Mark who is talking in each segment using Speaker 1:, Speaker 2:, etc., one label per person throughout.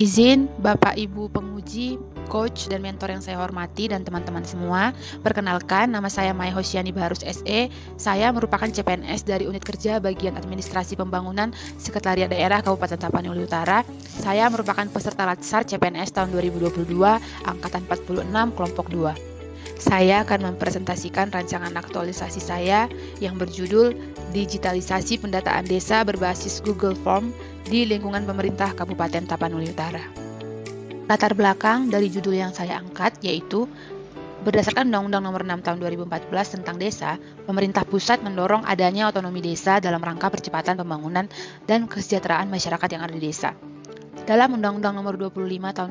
Speaker 1: Izin Bapak Ibu penguji, coach, dan mentor yang saya hormati dan teman-teman semua. Perkenalkan, nama saya Maya Hosiani Baharus SE. Saya merupakan CPNS dari Unit Kerja Bagian Administrasi Pembangunan Sekretariat Daerah Kabupaten Tapanuli Utara. Saya merupakan peserta Latsar CPNS tahun 2022, Angkatan 46, Kelompok 2. Saya akan mempresentasikan rancangan aktualisasi saya yang berjudul Digitalisasi Pendataan Desa berbasis Google Form di lingkungan pemerintah Kabupaten Tapanuli Utara. Latar belakang dari judul yang saya angkat yaitu berdasarkan Undang-Undang Nomor 6 Tahun 2014 tentang Desa, pemerintah pusat mendorong adanya otonomi desa dalam rangka percepatan pembangunan dan kesejahteraan masyarakat yang ada di desa. Dalam Undang-Undang Nomor 25 Tahun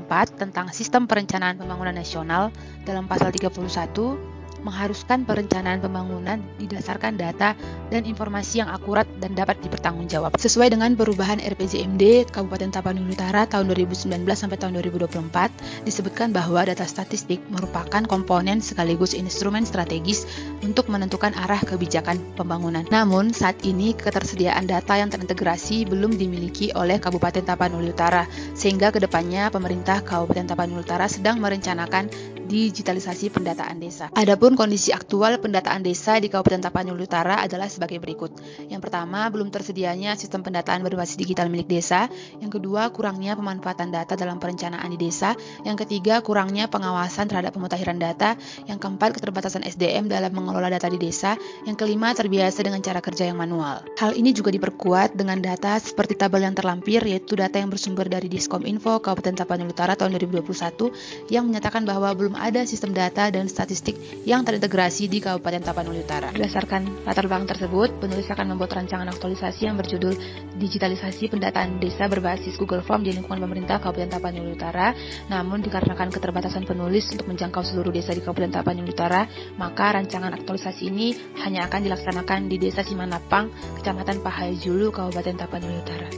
Speaker 1: 2004 tentang Sistem Perencanaan Pembangunan Nasional, dalam pasal 31 mengharuskan perencanaan pembangunan didasarkan data dan informasi yang akurat dan dapat dipertanggungjawab. Sesuai dengan perubahan RPJMD Kabupaten Tapanuli Utara tahun 2019 sampai tahun 2024, disebutkan bahwa data statistik merupakan komponen sekaligus instrumen strategis untuk menentukan arah kebijakan pembangunan. Namun, saat ini ketersediaan data yang terintegrasi belum dimiliki oleh Kabupaten Tapanuli Utara, sehingga kedepannya pemerintah Kabupaten Tapanuli Utara sedang merencanakan digitalisasi pendataan desa. Adapun kondisi aktual pendataan desa di Kabupaten Tapanuli Utara adalah sebagai berikut. Yang pertama, belum tersedianya sistem pendataan berbasis digital milik desa. Yang kedua, kurangnya pemanfaatan data dalam perencanaan di desa. Yang ketiga, kurangnya pengawasan terhadap pemutahiran data. Yang keempat, keterbatasan SDM dalam mengelola data di desa. Yang kelima, terbiasa dengan cara kerja yang manual. Hal ini juga diperkuat dengan data seperti tabel yang terlampir, yaitu data yang bersumber dari Diskominfo Kabupaten Tapanuli Utara tahun 2021 yang menyatakan bahwa belum ada sistem data dan statistik yang terintegrasi di Kabupaten Tapanuli Utara. Berdasarkan latar belakang tersebut, penulis akan membuat rancangan aktualisasi yang berjudul Digitalisasi Pendataan Desa berbasis Google Form di lingkungan pemerintah Kabupaten Tapanuli Utara. Namun, dikarenakan keterbatasan penulis untuk menjangkau seluruh desa di Kabupaten Tapanuli Utara, maka rancangan aktualisasi ini hanya akan dilaksanakan di Desa Simanapang, Kecamatan Pahayjulu, Kabupaten Tapanuli Utara.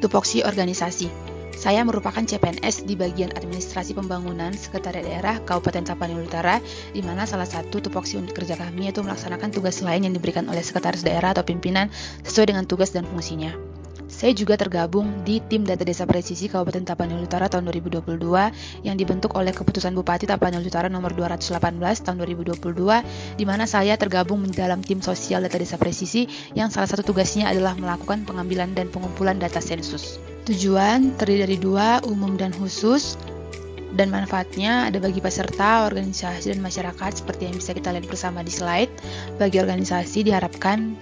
Speaker 1: Tupoksi organisasi. Saya merupakan CPNS di bagian administrasi pembangunan Sekretariat Daerah Kabupaten Tapanuli Utara, di mana salah satu tupoksi unit kerja kami yaitu melaksanakan tugas lain yang diberikan oleh sekretaris daerah atau pimpinan sesuai dengan tugas dan fungsinya. Saya juga tergabung di tim data desa presisi Kabupaten Tapanuli Utara tahun 2022 yang dibentuk oleh Keputusan Bupati Tapanuli Utara nomor 218 tahun 2022, di mana saya tergabung dalam tim sosial data desa presisi yang salah satu tugasnya adalah melakukan pengambilan dan pengumpulan data sensus. Tujuan terdiri dari dua, umum dan khusus, dan manfaatnya ada bagi peserta, organisasi, dan masyarakat seperti yang bisa kita lihat bersama di slide. Bagi organisasi diharapkan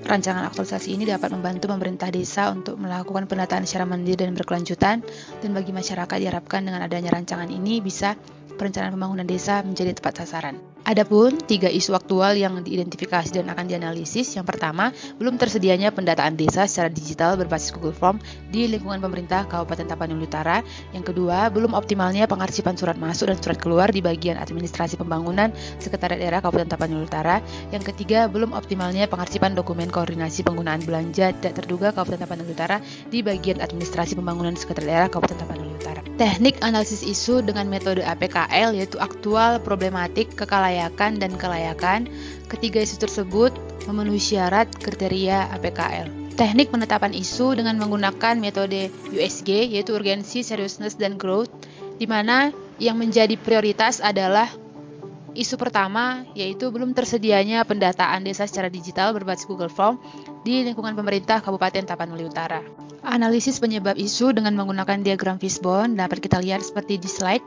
Speaker 1: rancangan aktualisasi ini dapat membantu pemerintah desa untuk melakukan pendataan secara mandiri dan berkelanjutan, dan bagi masyarakat diharapkan dengan adanya rancangan ini bisa perencanaan pembangunan desa menjadi tepat sasaran. Adapun 3 isu aktual yang diidentifikasi dan akan dianalisis. Yang pertama, belum tersedianya pendataan desa secara digital berbasis Google Form di lingkungan pemerintah Kabupaten Tapanuli Utara. Yang kedua, belum optimalnya pengarsipan surat masuk dan surat keluar di bagian administrasi pembangunan Sekretariat Daerah Kabupaten Tapanuli Utara. Yang ketiga, belum optimalnya pengarsipan dokumen koordinasi penggunaan belanja tidak terduga Kabupaten Tapanuli Utara di bagian administrasi pembangunan Sekretariat Daerah Kabupaten Tapanuli Utara. Teknik analisis isu dengan metode APKL yaitu aktual, problematik, kekalayakan, dan kelayakan. Ketiga isu tersebut memenuhi syarat kriteria APKL. Teknik penetapan isu dengan menggunakan metode USG yaitu urgency, seriousness, dan growth, di mana yang menjadi prioritas adalah isu pertama yaitu belum tersedianya pendataan desa secara digital berbasis Google Form di lingkungan pemerintah Kabupaten Tapanuli Utara. Analisis penyebab isu dengan menggunakan diagram fishbone dapat kita lihat seperti di slide,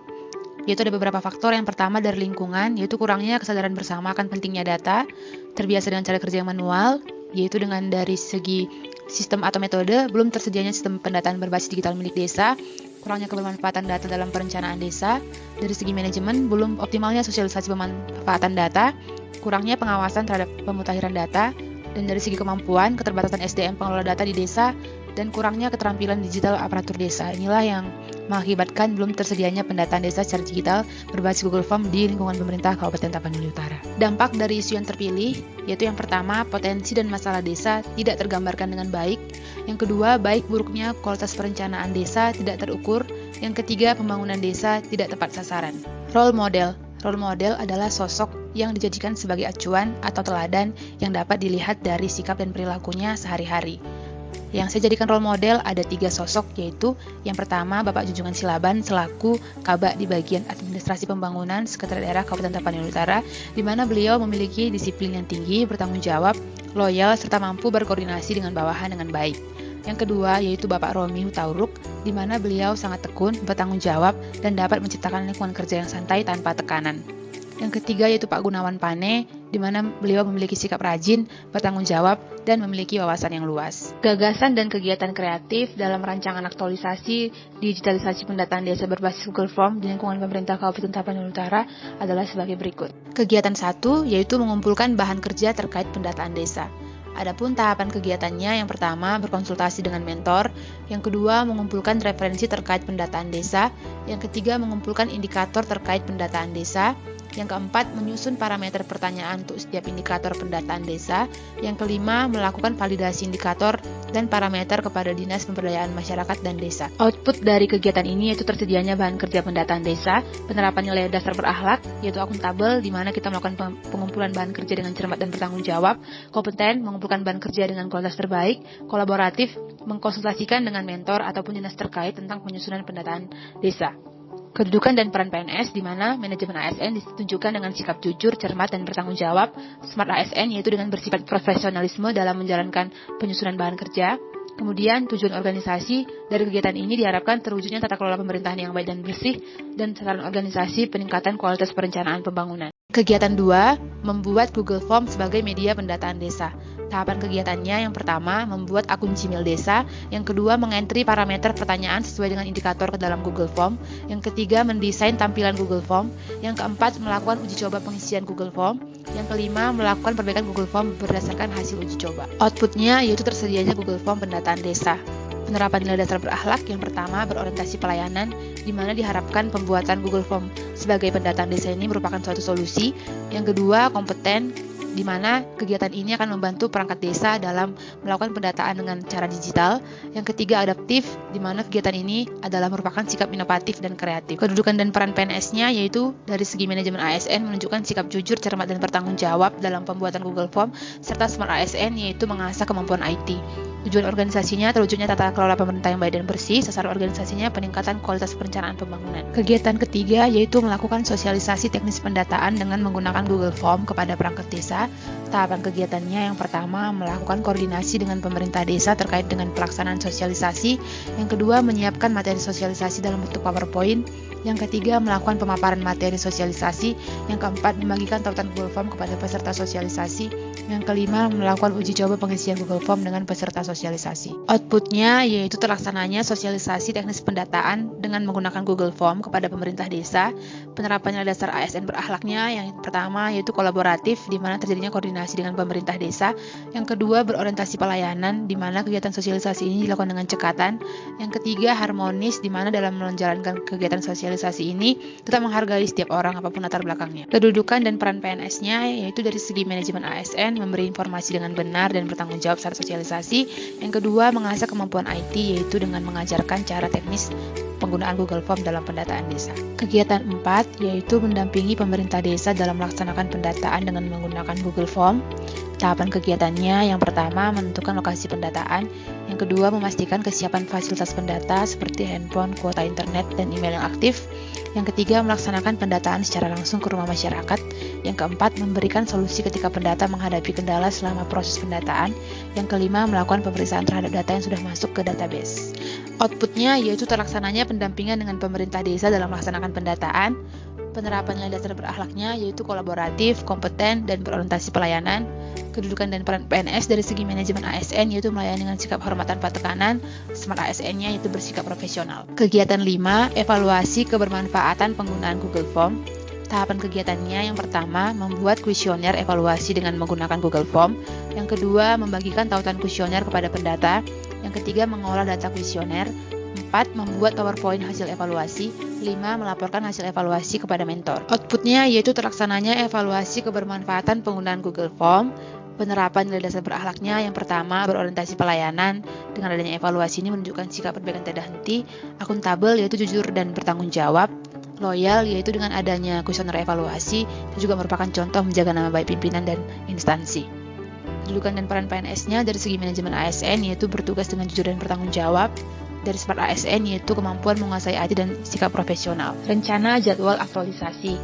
Speaker 1: yaitu ada beberapa faktor. Yang pertama dari lingkungan, yaitu kurangnya kesadaran bersama akan pentingnya data, terbiasa dengan cara kerja yang manual, yaitu dengan dari segi sistem atau metode, belum tersedianya sistem pendataan berbasis digital milik desa, kurangnya kebermanfaatan data dalam perencanaan desa, dari segi manajemen, belum optimalnya sosialisasi pemanfaatan data, kurangnya pengawasan terhadap pemutahiran data, dan dari segi kemampuan, keterbatasan SDM pengelola data di desa, dan kurangnya keterampilan digital aparatur desa. Inilah yang mengakibatkan belum tersedianya pendataan desa secara digital berbasis Google Form di lingkungan pemerintah Kabupaten Tapanuli Utara. Dampak dari isu yang terpilih, yaitu yang pertama, potensi dan masalah desa tidak tergambarkan dengan baik. Yang kedua, baik buruknya kualitas perencanaan desa tidak terukur. Yang ketiga, pembangunan desa tidak tepat sasaran. Role model. Role model adalah sosok yang dijadikan sebagai acuan atau teladan yang dapat dilihat dari sikap dan perilakunya sehari-hari. Yang saya jadikan role model ada 3 sosok, yaitu yang pertama Bapak Junjungan Silaban selaku Kabak di bagian Administrasi Pembangunan Sekretariat Daerah Kabupaten Tapanuli Utara, di mana beliau memiliki disiplin yang tinggi, bertanggung jawab, loyal, serta mampu berkoordinasi dengan bawahan dengan baik. Yang kedua yaitu Bapak Romi Hutauruk, di mana beliau sangat tekun, bertanggung jawab, dan dapat menciptakan lingkungan kerja yang santai tanpa tekanan. Yang ketiga yaitu Pak Gunawan Pane, di mana beliau memiliki sikap rajin, bertanggung jawab, dan memiliki wawasan yang luas. Gagasan dan kegiatan kreatif dalam rancangan aktualisasi digitalisasi pendataan desa berbasis Google Form di lingkungan pemerintah Kabupaten Tapanuli Utara adalah sebagai berikut. Kegiatan 1 yaitu mengumpulkan bahan kerja terkait pendataan desa. Adapun tahapan kegiatannya, yang pertama berkonsultasi dengan mentor, yang kedua mengumpulkan referensi terkait pendataan desa, yang ketiga mengumpulkan indikator terkait pendataan desa, yang keempat menyusun parameter pertanyaan untuk setiap indikator pendataan desa, yang kelima melakukan validasi indikator dan parameter kepada Dinas Pemberdayaan Masyarakat dan Desa. Output dari kegiatan ini yaitu tersedianya bahan kerja pendataan desa, penerapan nilai dasar berakhlak, yaitu akuntabel, di mana kita melakukan pengumpulan bahan kerja dengan cermat dan bertanggung jawab, kompeten, mengumpulkan bahan kerja dengan kualitas terbaik, kolaboratif, mengkonsultasikan dengan mentor ataupun dinas terkait tentang penyusunan pendataan desa. Kedudukan dan peran PNS, di mana manajemen ASN ditunjukkan dengan sikap jujur, cermat, dan bertanggung jawab. Smart ASN yaitu dengan bersifat profesionalisme dalam menjalankan penyusunan bahan kerja. Kemudian tujuan organisasi dari kegiatan ini diharapkan terwujudnya tata kelola pemerintahan yang baik dan bersih, dan sasaran organisasi peningkatan kualitas perencanaan pembangunan. Kegiatan 2, membuat Google Form sebagai media pendataan desa. Tahapan kegiatannya, yang pertama membuat akun Gmail desa, yang kedua mengentri parameter pertanyaan sesuai dengan indikator ke dalam Google Form, yang ketiga mendesain tampilan Google Form, yang keempat melakukan uji coba pengisian Google Form, yang kelima melakukan perbaikan Google Form berdasarkan hasil uji coba. Outputnya yaitu tersedianya Google Form pendataan desa. Penerapan nilai dasar berakhlak, yang pertama berorientasi pelayanan, di mana diharapkan pembuatan Google Form sebagai pendataan desa ini merupakan suatu solusi. Yang kedua kompeten, di mana kegiatan ini akan membantu perangkat desa dalam melakukan pendataan dengan cara digital. Yang ketiga adaptif, di mana kegiatan ini adalah merupakan sikap inovatif dan kreatif. Kedudukan dan peran PNS-nya yaitu dari segi manajemen ASN menunjukkan sikap jujur, cermat, dan bertanggung jawab dalam pembuatan Google Form, serta Smart ASN yaitu mengasah kemampuan IT. Tujuan organisasinya terwujudnya tata kelola pemerintah yang baik dan bersih, sasaran organisasinya peningkatan kualitas perencanaan pembangunan. Kegiatan ketiga yaitu melakukan sosialisasi teknis pendataan dengan menggunakan Google Form kepada perangkat desa. Tahapan kegiatannya, yang pertama melakukan koordinasi dengan pemerintah desa terkait dengan pelaksanaan sosialisasi, yang kedua menyiapkan materi sosialisasi dalam bentuk PowerPoint, yang ketiga melakukan pemaparan materi sosialisasi, yang keempat membagikan tautan Google Form kepada peserta sosialisasi, yang kelima melakukan uji coba pengisian Google Form dengan peserta sosialisasi. Outputnya yaitu terlaksananya sosialisasi teknis pendataan dengan menggunakan Google Form kepada pemerintah desa, penerapan nilai dasar ASN berakhlaknya, yang pertama yaitu kolaboratif, di mana terjadinya koordinasi dengan pemerintah desa, yang kedua berorientasi pelayanan, di mana kegiatan sosialisasi ini dilakukan dengan cekatan, yang ketiga harmonis, di mana dalam menjalankan kegiatan sosialisasi ini tetap menghargai setiap orang apapun latar belakangnya. Kedudukan dan peran PNS-nya yaitu dari segi manajemen ASN memberi informasi dengan benar dan bertanggung jawab saat sosialisasi. Yang kedua mengasah kemampuan IT yaitu dengan mengajarkan cara teknis penggunaan Google Form dalam pendataan desa. Kegiatan 4 yaitu mendampingi pemerintah desa dalam melaksanakan pendataan dengan menggunakan Google Form. Tahapan kegiatannya, yang pertama menentukan lokasi pendataan, yang kedua memastikan kesiapan fasilitas pendata seperti handphone, kuota internet, dan email yang aktif, yang ketiga melaksanakan pendataan secara langsung ke rumah masyarakat, yang keempat memberikan solusi ketika pendata menghadapi kendala selama proses pendataan, yang kelima melakukan pemeriksaan terhadap data yang sudah masuk ke database. Outputnya yaitu terlaksananya pendampingan dengan pemerintah desa dalam melaksanakan pendataan, penerapan nilai dasar berakhlaknya yaitu kolaboratif, kompeten, dan berorientasi pelayanan. Kedudukan dan peran PNS dari segi manajemen ASN yaitu melayani dengan sikap hormat tanpa tekanan. Smart ASN-nya yaitu bersikap profesional. Kegiatan 5, evaluasi kebermanfaatan penggunaan Google Form. Tahapan kegiatannya, yang pertama membuat kuesioner evaluasi dengan menggunakan Google Form, yang kedua membagikan tautan kuesioner kepada pendata, yang ketiga mengolah data kuesioner, 4 membuat PowerPoint hasil evaluasi, 5 melaporkan hasil evaluasi kepada mentor. Outputnya yaitu terlaksananya evaluasi kebermanfaatan penggunaan Google Form, penerapan nilai dasar berakhlaknya, yang pertama berorientasi pelayanan, dengan adanya evaluasi ini menunjukkan sikap perbaikan tidak henti, akuntabel yaitu jujur dan bertanggung jawab, loyal yaitu dengan adanya kuesioner evaluasi, itu juga merupakan contoh menjaga nama baik pimpinan dan instansi. kedudukan dan peran PNS-nya dari segi manajemen ASN, yaitu bertugas dengan jujur dan bertanggung jawab. Dari sifat ASN, yaitu kemampuan menguasai IT dan sikap profesional. Rencana jadwal aktualisasi.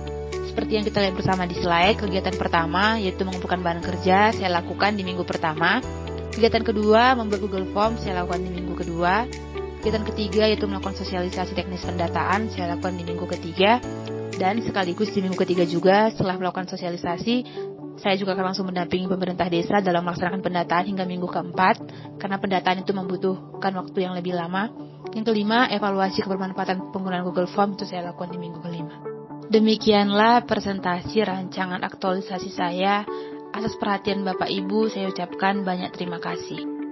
Speaker 1: Seperti yang kita lihat bersama di slide, kegiatan pertama yaitu mengumpulkan bahan kerja saya lakukan di minggu pertama. Kegiatan kedua, membuat Google Form saya lakukan di minggu kedua. Kegiatan ketiga yaitu melakukan sosialisasi teknis pendataan saya lakukan di minggu ketiga. Dan sekaligus di minggu ketiga juga setelah melakukan sosialisasi, saya juga akan langsung mendampingi pemerintah desa dalam melaksanakan pendataan hingga minggu keempat, karena pendataan itu membutuhkan waktu yang lebih lama. Yang kelima, evaluasi kebermanfaatan penggunaan Google Form itu saya lakukan di minggu kelima. Demikianlah presentasi rancangan aktualisasi saya. Atas perhatian Bapak Ibu, saya ucapkan banyak terima kasih.